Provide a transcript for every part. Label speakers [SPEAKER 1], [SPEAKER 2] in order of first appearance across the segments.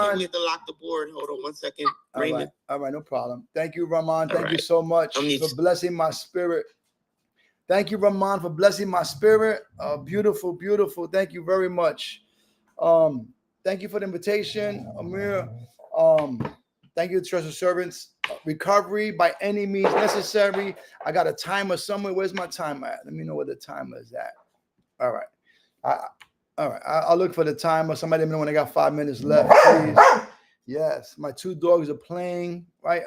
[SPEAKER 1] Raymond.
[SPEAKER 2] We have to lock the board. Hold on 1 second. Raymond.
[SPEAKER 1] All right, no problem. Thank you, Raymond. Thank you so much for blessing my spirit. Thank you, Raymond, for blessing my spirit. Beautiful, beautiful. Thank you very much. Thank you for the invitation, Amir. Thank you, treasure servants. Recovery by any means necessary. I got a timer somewhere. Where's my timer at? Let me know where the timer is at. All right. All right. I'll look for the timer. Somebody let me know when I got 5 minutes left, please. Yes, my 2 dogs are playing. Right.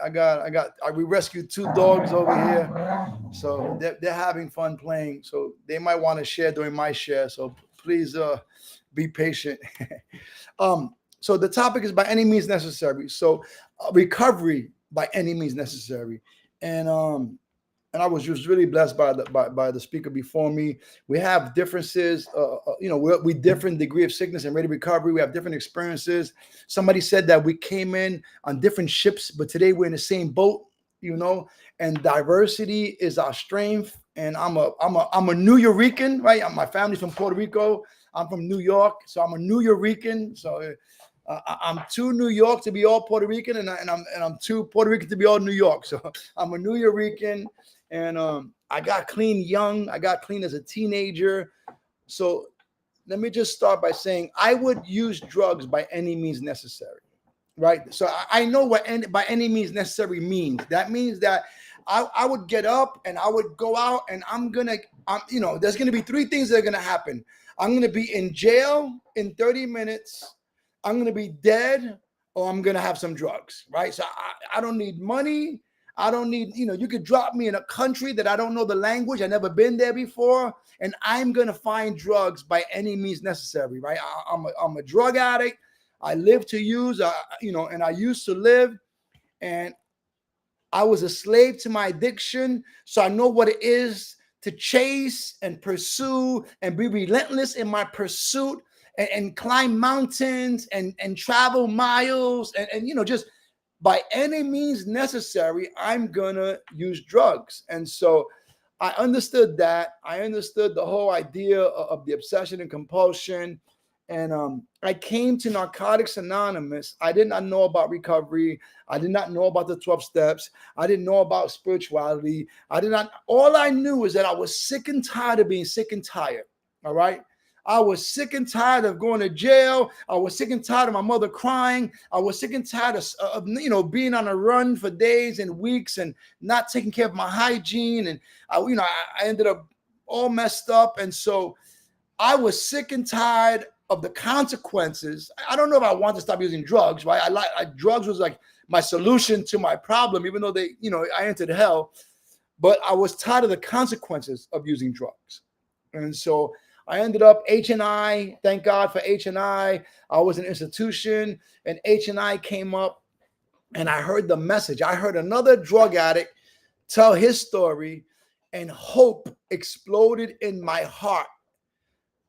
[SPEAKER 1] We rescued 2 dogs over here. So they're having fun playing. So they might want to share during my share. So please be patient. So the topic is by any means necessary. So recovery by any means necessary. And I was just really blessed by the speaker before me. We have differences, we different degree of sickness and rate of recovery. We have different experiences. Somebody said that we came in on different ships, but today we're in the same boat, and diversity is our strength. And I'm a New Yorican, right? My family's from Puerto Rico. I'm from New York, so I'm a New Yorican. So I'm too New York to be all Puerto Rican, and I'm too Puerto Rican to be all New York. So I'm a New Yorican, and I got clean young. I got clean as a teenager. So let me just start by saying I would use drugs by any means necessary, right? So I know what by any means necessary means. That means that I would get up and I would go out, and there's gonna be 3 things that are gonna happen. I'm gonna be in jail in 30 minutes. I'm going to be dead, or I'm going to have some drugs, right? So I don't need money. I don't need, you could drop me in a country that I don't know the language. I've never been there before. And I'm going to find drugs by any means necessary, right? I'm a drug addict. I live to use, and I used to live. And I was a slave to my addiction. So I know what it is to chase and pursue and be relentless in my pursuit. And climb mountains and travel miles and just by any means necessary, I'm gonna use drugs. And so I understood that. I understood the whole idea of the obsession and compulsion. And I came to Narcotics Anonymous. I did not know about recovery. I did not know about the 12 steps. I didn't know about spirituality. All I knew is that I was sick and tired of being sick and tired. All right. I was sick and tired of going to jail. I was sick and tired of my mother crying. I was sick and tired of being on a run for days and weeks and not taking care of my hygiene. And I ended up all messed up. And so I was sick and tired of the consequences. I don't know if I want to stop using drugs, right? Drugs was like my solution to my problem, even though I entered hell. But I was tired of the consequences of using drugs. And so I ended up H&I. Thank God for H&I. I was an institution, and H&I came up, and I heard the message. I heard another drug addict tell his story, and hope exploded in my heart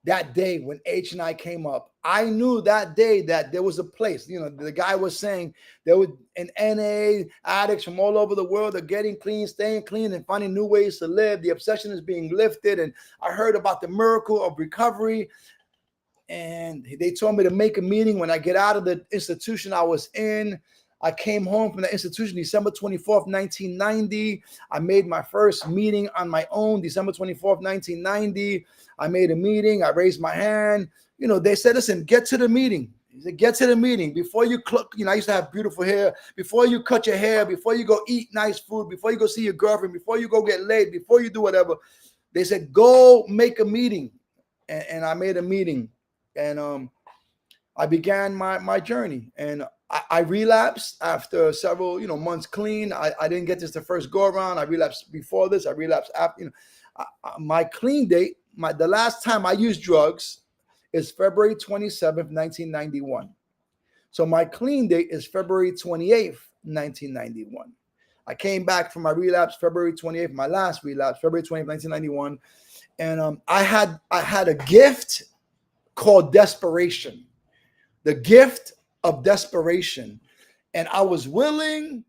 [SPEAKER 1] that day when H&I came up. I knew that day that there was a place. The guy was saying there was an NA addicts from all over the world are getting clean, staying clean, and finding new ways to live. The obsession is being lifted. And I heard about the miracle of recovery. And they told me to make a meeting when I get out of the institution I was in. I came home from the institution December 24th, 1990. I made my first meeting on my own, December 24th, 1990. I made a meeting. I raised my hand. They said, listen, get to the meeting. He said, get to the meeting. Before you I used to have beautiful hair. Before you cut your hair, before you go eat nice food, before you go see your girlfriend, before you go get laid, before you do whatever, they said, go make a meeting. And I made a meeting. And I began my journey. And I relapsed after several, months clean. I didn't get this the first go around. I relapsed before this. I relapsed after, my clean date, the last time I used drugs is February 27th, 1991. So my clean date is February 28th, 1991. I came back from my relapse February 28th, my last relapse, February 20th, 1991. And I had a gift called desperation, the gift of desperation. And I was willing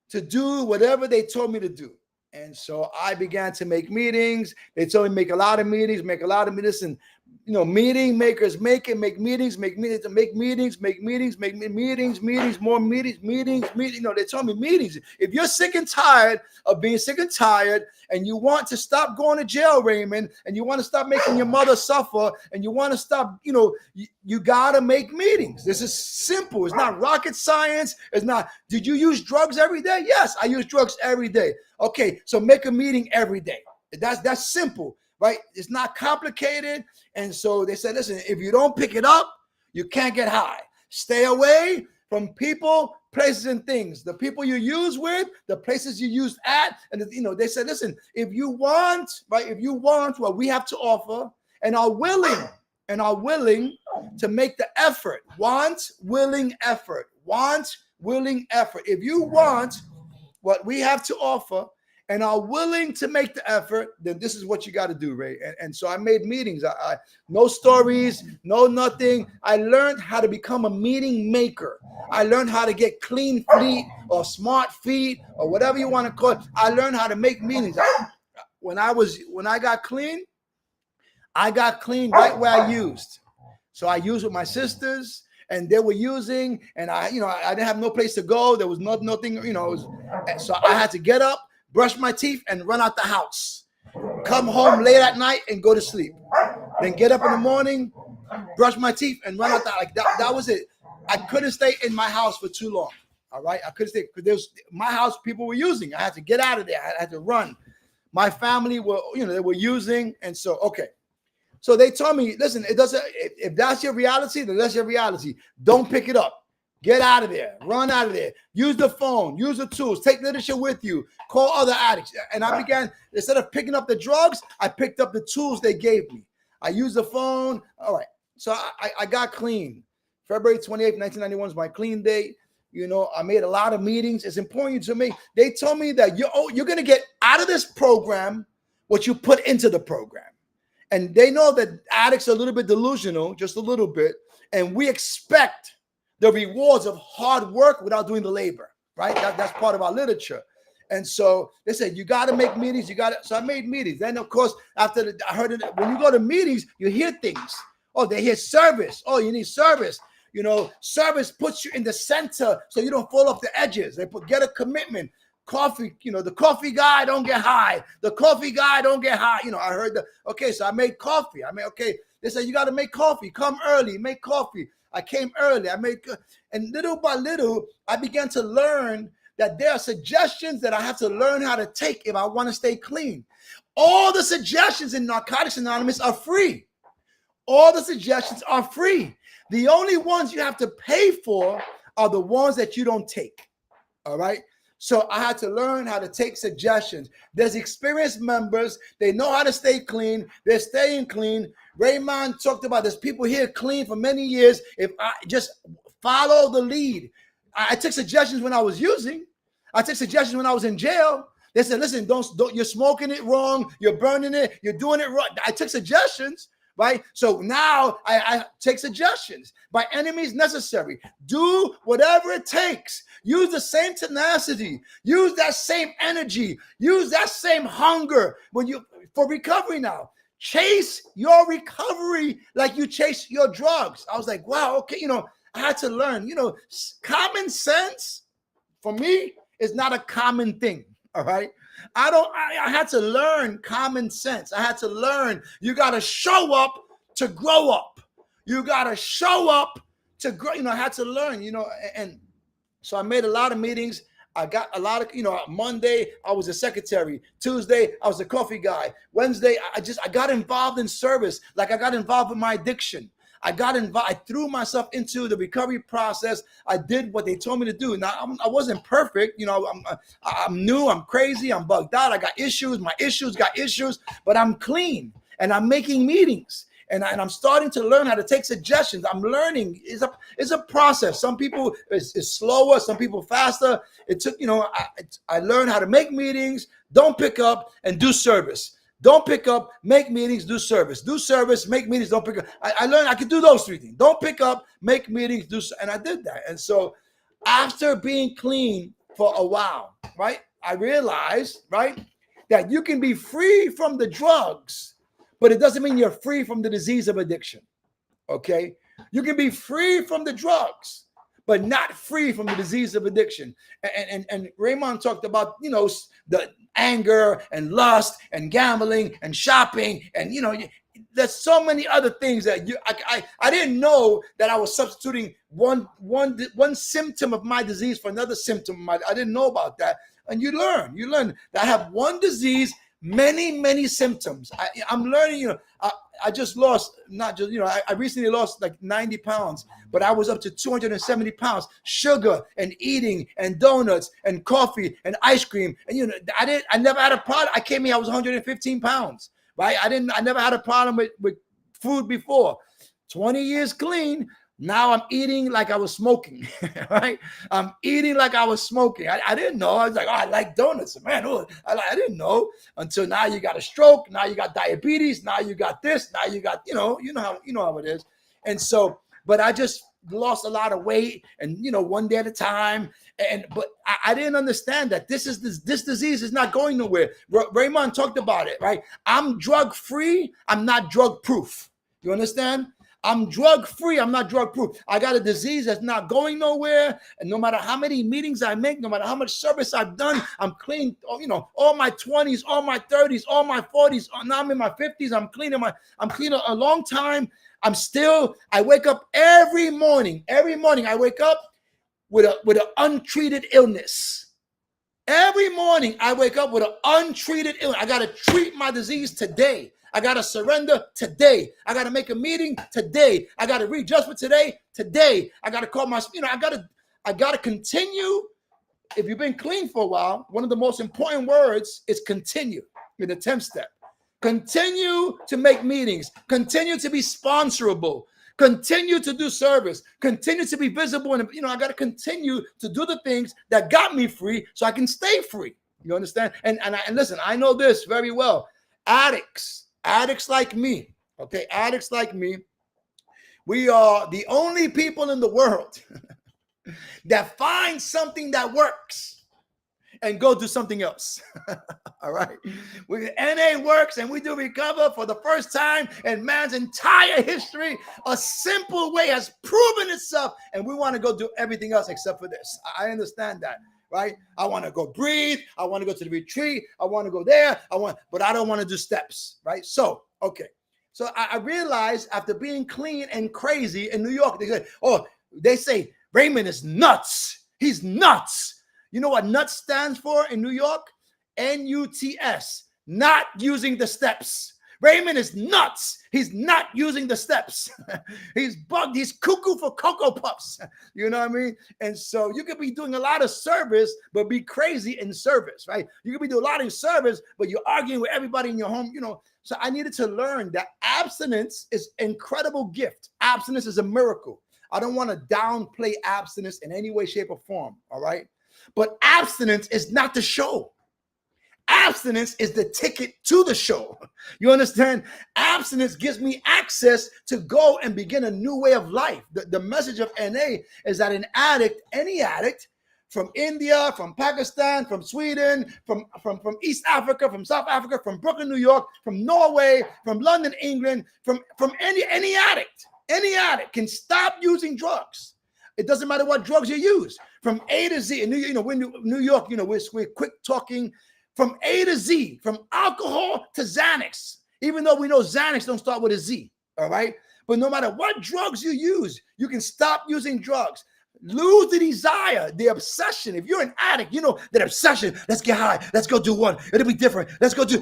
[SPEAKER 1] to do whatever they told me to do. And so I began to make meetings. They told me make a lot of meetings. And meeting makers, make meetings, more meetings. They told me meetings. If you're sick and tired of being sick and tired, and you want to stop going to jail, Raymond, and you want to stop making your mother suffer, and you want to stop, you got to make meetings. This is simple. It's not rocket science. It's not, did you use drugs every day? Yes, I use drugs every day. Okay, so make a meeting every day. That's simple, right? It's not complicated. And so they said, listen, if you don't pick it up, you can't get high. Stay away from people, places, and things. The people you use with, the places you use at. And, they said, listen, if you want what we have to offer and are willing to make the effort, willing effort. If you want what we have to offer and are willing to make the effort, then this is what you got to do, Ray. And so I made meetings. I no stories, no nothing. I learned how to become a meeting maker. I learned how to get clean feet or smart feet or whatever you want to call it. I learned how to make meetings. When I got clean right where I used. So I used with my sisters, and they were using, and I didn't have no place to go. There was nothing, so I had to get up, brush my teeth, and run out the house. Come home late at night and go to sleep. Then get up in the morning, brush my teeth, and run out that was it. I couldn't stay in my house for too long. All right, I couldn't stay because my house people were using. I had to get out of there. I had to run. My family were, they were using, and so okay. So they told me, listen, it doesn't. If that's your reality, then that's your reality. Don't pick it up. Get out of there. Run out of there. Use the phone. Use the tools. Take literature with you. Call other addicts. And I began, instead of picking up the drugs, I picked up the tools they gave me. I used the phone. All right. So I got clean. February 28th, 1991 is my clean date. I made a lot of meetings. It's important to me. They told me that you're going to get out of this program what you put into the program. And they know that addicts are a little bit delusional, just a little bit. And we expect the rewards of hard work without doing the labor, right? That's part of our literature. And so they said, you got to make meetings. So I made meetings. Then, of course, I heard it. When you go to meetings, you hear things. Oh, they hear service. Oh, you need service. Service puts you in the center so you don't fall off the edges. Get a commitment. Coffee, the coffee guy don't get high. The coffee guy don't get high. I heard that. Okay, so I made coffee. Okay, they said you got to make coffee. Come early, make coffee. I came early. And little by little, I began to learn that there are suggestions that I have to learn how to take if I want to stay clean. All the suggestions in Narcotics Anonymous are free. All the suggestions are free. The only ones you have to pay for are the ones that you don't take. All right. So I had to learn how to take suggestions. There's experienced members. They know how to stay clean. They're staying clean. Raymond talked about there's people here clean for many years. If I just follow the lead. I took suggestions when I was using. I took suggestions when I was in jail. They said, listen, don't you're smoking it wrong. You're burning it. You're doing it wrong. I took suggestions. Right. So now I take suggestions by any means necessary. Do whatever it takes. Use the same tenacity. Use that same energy. Use that same hunger for recovery now. Chase your recovery like you chase your drugs. I was like, wow, okay, I had to learn, common sense for me is not a common thing. All right. I had to learn common sense. I had to learn you got to show up to grow up. You got to show up to grow. I had to learn, and so I made a lot of meetings. I got a lot of, Monday, I was a secretary. Tuesday, I was a coffee guy. Wednesday, I got involved in service. Like I got involved with my addiction. I threw myself into the recovery process. I did what they told me to do. Now, I wasn't perfect. I'm new. I'm crazy. I'm bugged out. I got issues. My issues got issues, but I'm clean and I'm making meetings. And I'm starting to learn how to take suggestions. I'm learning. It's a process. Some people it's slower. Some people faster. It took, I learned how to make meetings, don't pick up, and do service. Don't pick up, make meetings, do service. Do service, make meetings, don't pick up. I learned I could do those three things. Don't pick up, make meetings, and I did that. And so after being clean for a while, right, I realized, right, that you can be free from the drugs, but it doesn't mean you're free from the disease of addiction. Okay? You can be free from the drugs, but not free from the disease of addiction. And Raymond talked about, you know, the anger and lust and gambling and shopping, and, you know, there's so many other things that I didn't know that I was substituting one symptom of my disease for another symptom. I didn't know about that. And you learn that I have one disease, many symptoms. I'm learning, you know, I just lost, not just, you know, I recently lost like 90 pounds, but I was up to 270 pounds, sugar and eating and donuts and coffee and ice cream. And, you know, I never had a problem. I came here, I was 115 pounds, right? I never had a problem with food before. 20 years clean. Now I'm eating like I was smoking, right? I'm eating like I was smoking. I didn't know. I was like, oh, I like donuts. Man, I didn't know until now. You got a stroke. Now you got diabetes. Now you got this. Now you got, you know how it is. And so, but I just lost a lot of weight, and, you know, one day at a time. But I didn't understand that this disease is not going nowhere. Raymond talked about it, right? I'm drug free. I'm not drug proof. You understand? I'm drug free. I'm not drug proof. I got a disease that's not going nowhere. And no matter how many meetings I make, no matter how much service I've done, I'm clean. You know, all my 20s, all my 30s, all my 40s. Now I'm in my 50s. I'm clean. I'm clean a long time. I wake up every morning. Every morning I wake up with an untreated illness. Every morning I wake up with an untreated illness. I got to treat my disease today. I got to surrender today. I got to make a meeting today. I got to readjust for today. I got to call my, you know, I got to continue. If you've been clean for a while, one of the most important words is continue in the 10th step. Continue to make meetings. Continue to be sponsorable. Continue to do service. Continue to be visible. And, you know, I got to continue to do the things that got me free so I can stay free. You understand? And listen, I know this very well. Addicts like me, okay, addicts like me, we are the only people in the world that find something that works and go do something else. All right. NA works, and we do recover for the first time in man's entire history. A simple way has proven itself, and we want to go do everything else except for this. I understand that. Right? I want to go breathe. I want to go to the retreat. I want to go there. But I don't want to do steps. Right? So, okay. So I realized after being clean and crazy in New York, they say Raymond is nuts. He's nuts. You know what nuts stands for in New York? NUTS. Not using the steps. Raymond is nuts. He's not using the steps. He's bugged. He's cuckoo for Cocoa Puffs. You know what I mean? And so you could be doing a lot of service, but be crazy in service, right? You could be doing a lot of service, but you're arguing with everybody in your home, you know. So I needed to learn that abstinence is an incredible gift. Abstinence is a miracle. I don't want to downplay abstinence in any way, shape, or form, all right? But abstinence is not the show. Abstinence is the ticket to the show. You understand? Abstinence gives me access to go and begin a new way of life. The message of NA is that an addict, any addict, from India, from Pakistan, from Sweden, from East Africa, from South Africa, from Brooklyn, New York, from Norway, from London, England, from any addict can stop using drugs. It doesn't matter what drugs you use. From A to Z. In New York, you know, we're quick talking. From A to Z, from alcohol to Xanax, even though we know Xanax don't start with a Z, all right? But no matter what drugs you use, you can stop using drugs. Lose the desire, the obsession. If you're an addict, you know that obsession. Let's get high. Let's go do one. It'll be different. Let's go. You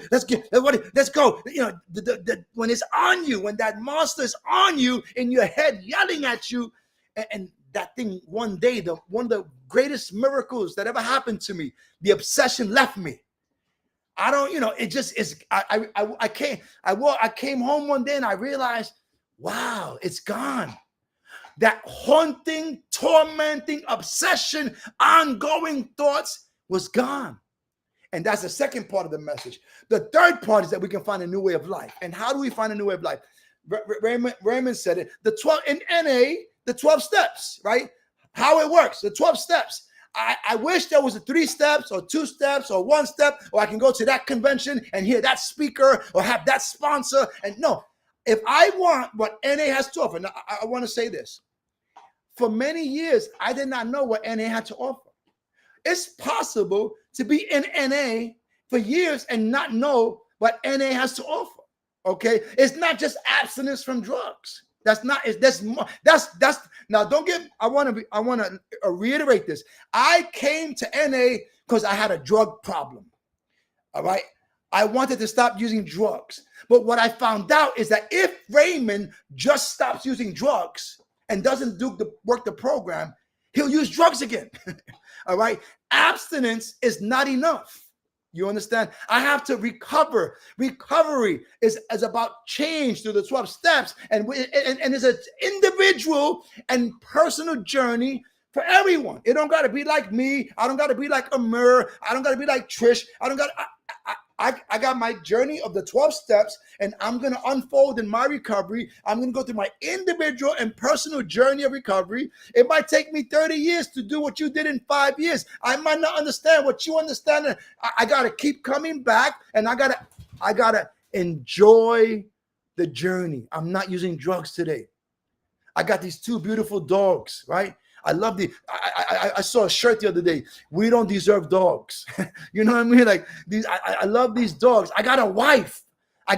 [SPEAKER 1] know, when it's on you, when that monster is on you in your head, yelling at you, and that thing one day, one of the greatest miracles that ever happened to me, the obsession left me. I don't, you know, it just is. I came home one day and I realized, wow, it's gone. That haunting, tormenting obsession, ongoing thoughts was gone. And that's the second part of the message. The third part is that we can find a new way of life. And how do we find a new way of life? Raymond said it. The 12 in NA, the 12 steps, right? How it works, the 12 steps. I wish there was a 3 steps or 2 steps or 1 step, or I can go to that convention and hear that speaker or have that sponsor. And no, if I want what NA has to offer, now I want to say this. For many years, I did not know what NA had to offer. It's possible to be in NA for years and not know what NA has to offer. Okay, it's not just abstinence from drugs. That's not. That's now. Don't get. I want to reiterate this. I came to NA because I had a drug problem. All right. I wanted to stop using drugs. But what I found out is that if Raymond just stops using drugs and doesn't work the program, he'll use drugs again. All right. Abstinence is not enough. You understand? I have to recover. Recovery is about change through the 12 steps. And it's an individual and personal journey for everyone. It don't got to be like me. I don't got to be like Amir. I don't got to be like Trish. I got my journey of the 12 steps, and I'm going to unfold in my recovery. I'm going to go through my individual and personal journey of recovery. It might take me 30 years to do what you did in 5 years. I might not understand what you understand. I got to keep coming back, and I got to enjoy the journey. I'm not using drugs today. I got these 2 beautiful dogs, right? I love I saw a shirt the other day. We don't deserve dogs. You know what I mean? Like these, I love these dogs. I got a wife. I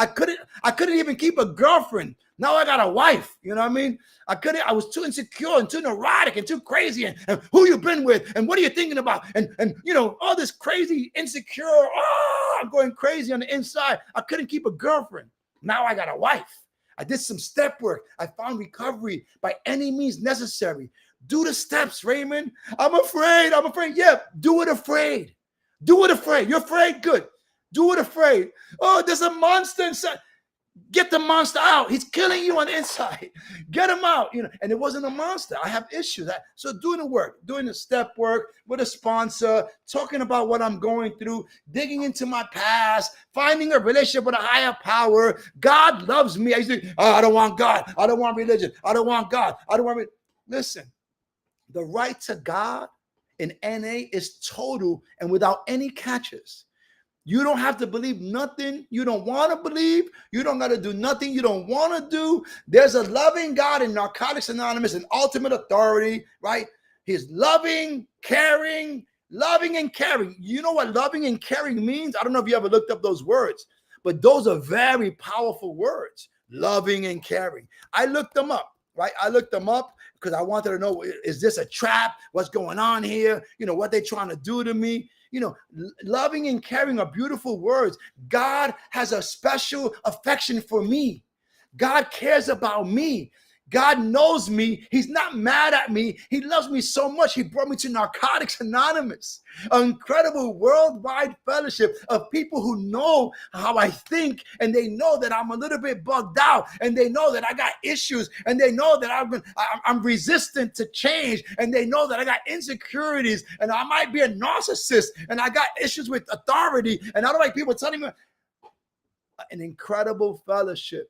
[SPEAKER 1] couldn't even keep a girlfriend. Now I got a wife. You know what I mean? I was too insecure and too neurotic and too crazy. And who you been with? And what are you thinking about? And you know, all this crazy, insecure. Oh, I'm going crazy on the inside. I couldn't keep a girlfriend. Now I got a wife. I did some step work. I found recovery by any means necessary. Do the steps, Raymond. I'm afraid. Yeah, do it afraid. Do it afraid. You're afraid? Good. Do it afraid. Oh, there's a monster inside. Get the monster out. He's killing you on the inside. Get him out. You know, and it wasn't a monster. I have issues. So doing the work, doing the step work with a sponsor, talking about what I'm going through, digging into my past, finding a relationship with a higher power. God loves me. I used to, I don't want God. I don't want religion. I don't want God. I don't want. Listen, the right to God in NA is total and without any catches. You don't have to believe nothing you don't want to believe. You don't got to do nothing you don't want to do. There's a loving God in Narcotics Anonymous, an ultimate authority, right? He's loving, caring, loving and caring. You know what loving and caring means? I don't know if you ever looked up those words, but those are very powerful words, loving and caring. I looked them up, right? I looked them up because I wanted to know, is this a trap? What's going on here? You know, what they trying to do to me? You know, loving and caring are beautiful words. God has a special affection for me. God cares about me. God knows me. He's not mad at me. He loves me so much. He brought me to Narcotics Anonymous, an incredible worldwide fellowship of people who know how I think, and they know that I'm a little bit bugged out, and they know that I got issues, and they know that I'm resistant to change, and they know that I got insecurities, and I might be a narcissist, and I got issues with authority, and I don't like people telling me. An incredible fellowship.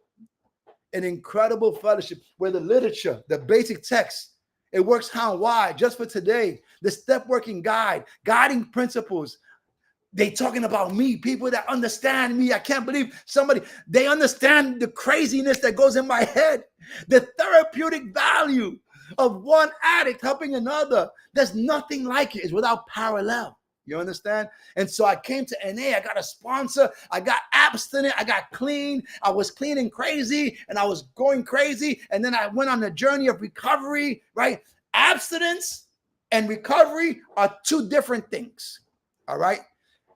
[SPEAKER 1] An incredible fellowship where the literature, the basic text, it works how and why just for today. The step working guide, guiding principles. They talking about me, people that understand me. I can't believe they understand the craziness that goes in my head. The therapeutic value of one addict helping another. There's nothing like it. It's without parallel. You understand? And so I came to NA. I got a sponsor. I got abstinent. I got clean. I was clean and crazy, and I was going crazy. And then I went on the journey of recovery, right? Abstinence and recovery are 2 different things. All right?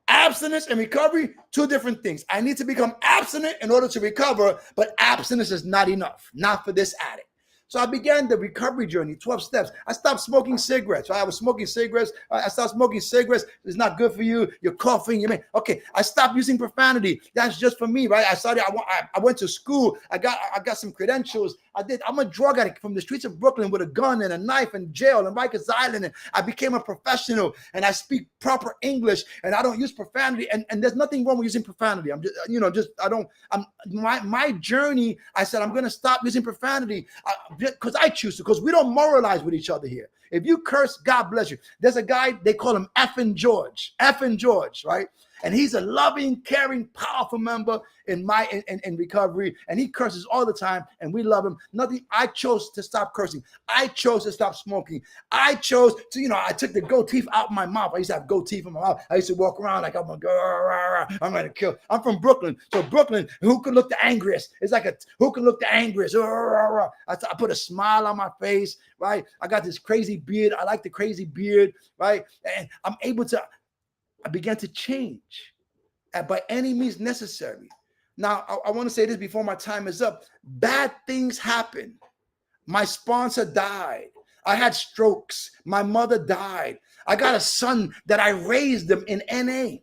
[SPEAKER 1] Abstinence and recovery, 2 different things. I need to become abstinent in order to recover, but abstinence is not enough. Not for this addict. So I began the recovery journey, 12 steps. I stopped smoking cigarettes. I was smoking cigarettes. I stopped smoking cigarettes. It's not good for you. You're coughing. Okay. I stopped using profanity. That's just for me, right? I went to school. I got some credentials. I'm a drug addict from the streets of Brooklyn with a gun and a knife and jail and Rikers Island. And I became a professional, and I speak proper English, and I don't use profanity. And there's nothing wrong with using profanity. My journey, I said, I'm going to stop using profanity. because I choose to, because we don't moralize with each other here. If you curse, God bless you. There's a guy, they call him Effing George, right? And he's a loving, caring, powerful member in recovery. And he curses all the time, and we love him. I chose to stop cursing. I chose to stop smoking. I chose to, I took the goat teeth out of my mouth. I used to have goat teeth in my mouth. I used to walk around like I'm going to kill. I'm from Brooklyn. So Brooklyn, who could look the angriest? It's like who can look the angriest? I put a smile on my face, right? I got this crazy beard. I like the crazy beard, right? And I began to change by any means necessary. Now, I want to say this before my time is up. Bad things happen. My sponsor died. I had strokes. My mother died. I got a son that I raised him in NA,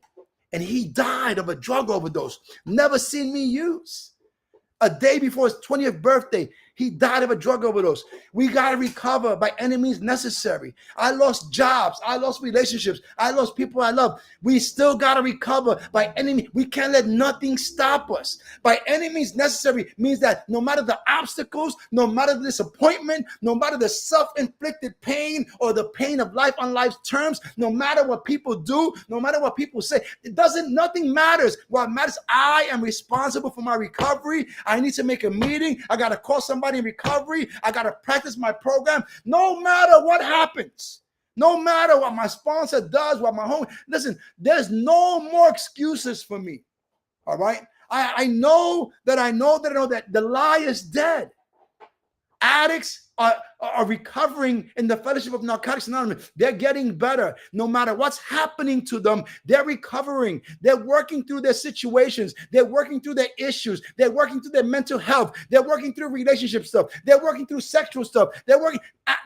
[SPEAKER 1] and he died of a drug overdose. Never seen me use. A day before his 20th birthday, he died of a drug overdose. We got to recover by any means necessary. I lost jobs. I lost relationships. I lost people I love. We still got to recover by any means. We can't let nothing stop us. By any means necessary means that no matter the obstacles, no matter the disappointment, no matter the self-inflicted pain or the pain of life on life's terms, no matter what people do, no matter what people say, nothing matters. What matters, I am responsible for my recovery. I need to make a meeting. I got to call somebody in recovery. I got to practice my program. No matter what happens, no matter what my sponsor does, what my home, listen, there's no more excuses for me. All right. I know that the lie is dead. Addicts are recovering in the Fellowship of Narcotics Anonymous. They're getting better. No matter what's happening to them, they're recovering. They're working through their situations. They're working through their issues. They're working through their mental health. They're working through relationship stuff. They're working through sexual stuff. They're working.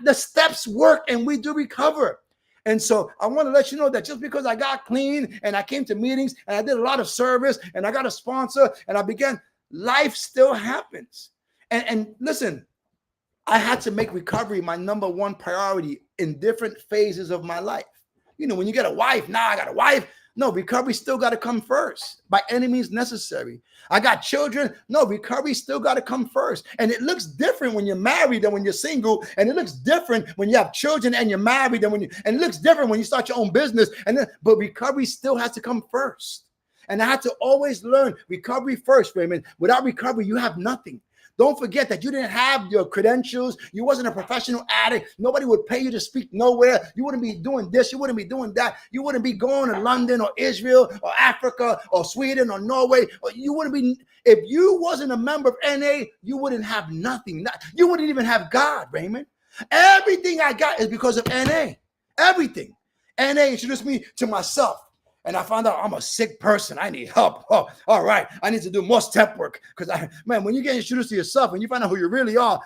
[SPEAKER 1] The steps work, and we do recover. And so I want to let you know that just because I got clean and I came to meetings and I did a lot of service and I got a sponsor and I began, life still happens. And listen, I had to make recovery my number one priority in different phases of my life. When you get a wife, I got a wife. No, recovery still got to come first by any means necessary. I got children. No, recovery still got to come first. And it looks different when you're married than when you're single. And it looks different when you have children and you're married and it looks different when you start your own business. But recovery still has to come first. And I had to always learn recovery first, Raymond. Without recovery, you have nothing. Don't forget that you didn't have your credentials. You wasn't a professional addict. Nobody would pay you to speak nowhere. You wouldn't be doing this. You wouldn't be doing that. You wouldn't be going to London or Israel or Africa or Sweden or Norway. Or you wouldn't be, if you wasn't a member of NA, you wouldn't have nothing. You wouldn't even have God, Raymond. Everything I got is because of NA. Everything. NA introduced me to myself. And I found out I'm a sick person. I need help. Oh, all right. I need to do more step work. Because when you get introduced to yourself and you find out who you really are,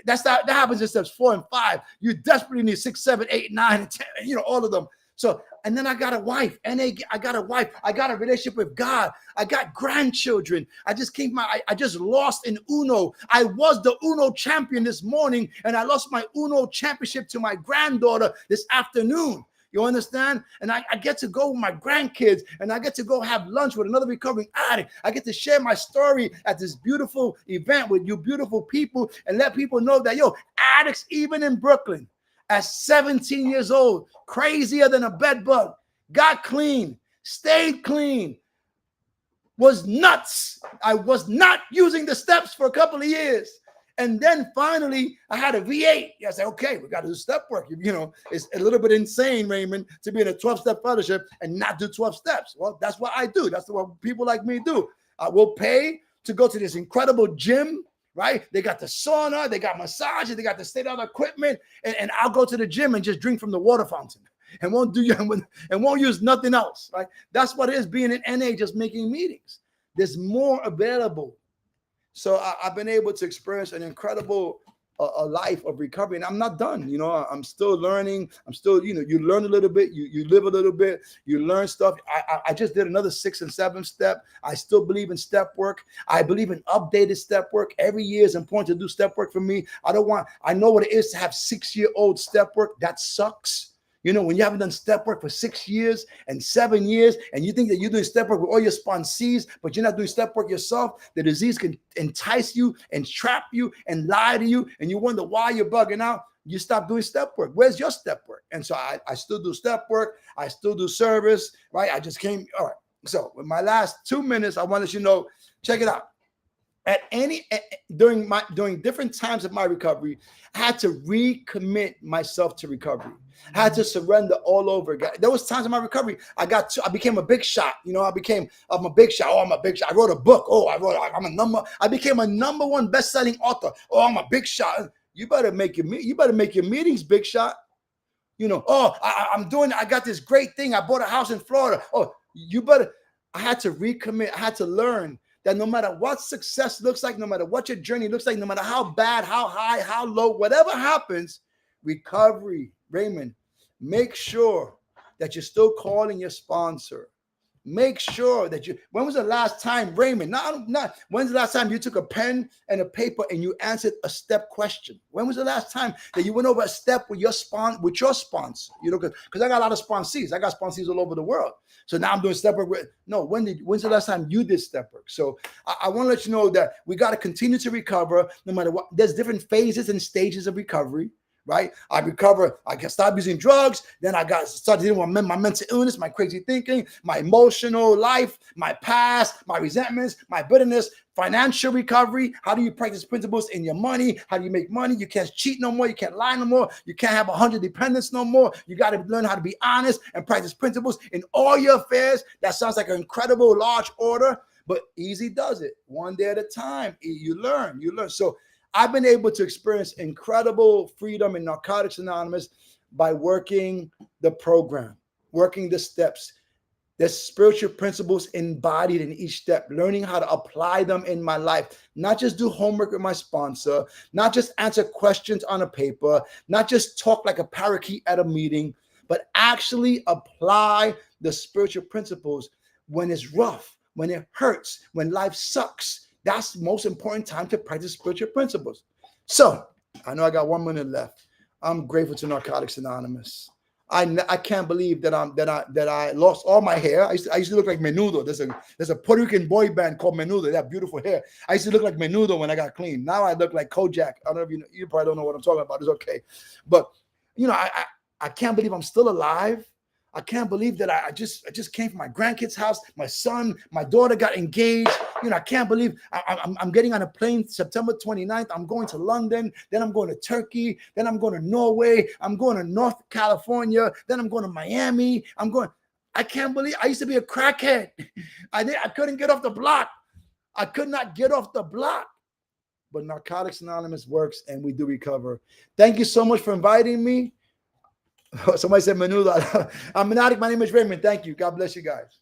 [SPEAKER 1] that happens in steps 4 and 5. You desperately need 6, 7, 8, 9, and 10, all of them. So, and then I got a wife. I got a wife. I got a relationship with God. I got grandchildren. I just lost in Uno. I was the Uno champion this morning, and I lost my Uno championship to my granddaughter this afternoon. You understand? And I get to go with my grandkids, and I get to go have lunch with another recovering addict. I get to share my story at this beautiful event with you beautiful people and let people know that, addicts, even in Brooklyn, at 17 years old, crazier than a bed bug, got clean, stayed clean, was nuts. I was not using the steps for a couple of years. And then finally, I had a V8. I said, okay, we got to do step work. It's a little bit insane, Raymond, to be in a 12-step fellowship and not do 12 steps. Well, that's what I do. That's what people like me do. I will pay to go to this incredible gym, right? They got the sauna, they got massages, they got the state-of-the-art equipment, and I'll go to the gym and just drink from the water fountain and won't use nothing else, right? That's what it is being in NA, just making meetings. There's more available. So I've been able to experience an incredible a life of recovery, and I'm not done. I'm still learning. I'm still, you learn a little bit, you live a little bit, you learn stuff. I just did another 6 and 7 step. I still believe in step work. I believe in updated step work. Every year is important to do step work for me. I know what it is to have 6-year-old step work. That sucks. You know, when you haven't done step work for 6 years and 7 years, and you think that you're doing step work with all your sponsees, but you're not doing step work yourself, the disease can entice you and trap you and lie to you, and you wonder why you're bugging out. You stop doing step work. Where's your step work? And so I still do step work. I still do service, right? I just came. All right. So with my last 2 minutes, I want to let you know, check it out. During different times of my recovery, I had to recommit myself to recovery. I had to surrender all over again. There was times in my recovery I became a big shot. You know, I'm a big shot. Oh, I'm a big shot. I wrote a book. Oh, I became a #1 best-selling author. Oh, I'm a big shot. You better make your meetings big shot. You know, oh, I got this great thing. I bought a house in Florida. Oh, I had to recommit. I had to learn that no matter what success looks like, no matter what your journey looks like, no matter how bad, how high, how low, whatever happens, recovery, Raymond, make sure that you're still calling your sponsor. Make sure that when was the last time, Raymond, when's the last time you took a pen and a paper and you answered a step question? When was the last time that you went over a step with your sponsor? You know, because I got a lot of sponsees. I got sponsees all over the world. So now I'm doing step work with, no, when's the last time you did step work? So I want to let you know that we got to continue to recover no matter what. There's different phases and stages of recovery. Right? I recover. I can stop using drugs. Then I started dealing with my mental illness, my crazy thinking, my emotional life, my past, my resentments, my bitterness, financial recovery. How do you practice principles in your money? How do you make money? You can't cheat no more. You can't lie no more. You can't have 100 dependents no more. You got to learn how to be honest and practice principles in all your affairs. That sounds like an incredible large order, but easy does it. One day at a time. You learn. So I've been able to experience incredible freedom in Narcotics Anonymous by working the program, working the steps. There's spiritual principles embodied in each step, learning how to apply them in my life, not just do homework with my sponsor, not just answer questions on a paper, not just talk like a parakeet at a meeting, but actually apply the spiritual principles when it's rough, when it hurts, when life sucks. That's the most important time to practice spiritual principles. So I know I got 1 minute left. I'm grateful to Narcotics Anonymous. I can't believe that I lost all my hair. I used to look like Menudo. There's a Puerto Rican boy band called Menudo. They have beautiful hair. I used to look like Menudo when I got clean. Now I look like Kojak. I don't know if you probably don't know what I'm talking about. It's okay, but you know I can't believe I'm still alive. I can't believe that I just came from my grandkids' house. My son, my daughter got engaged. You know, I can't believe I'm getting on a plane September 29th. I'm going to London. Then I'm going to Turkey. Then I'm going to Norway. I'm going to North California. Then I'm going to Miami. I can't believe I used to be a crackhead. I couldn't get off the block. I could not get off the block. But Narcotics Anonymous works and we do recover. Thank you so much for inviting me. Somebody said Menudo. I'm an addict. My name is Raymond. Thank you. God bless you guys.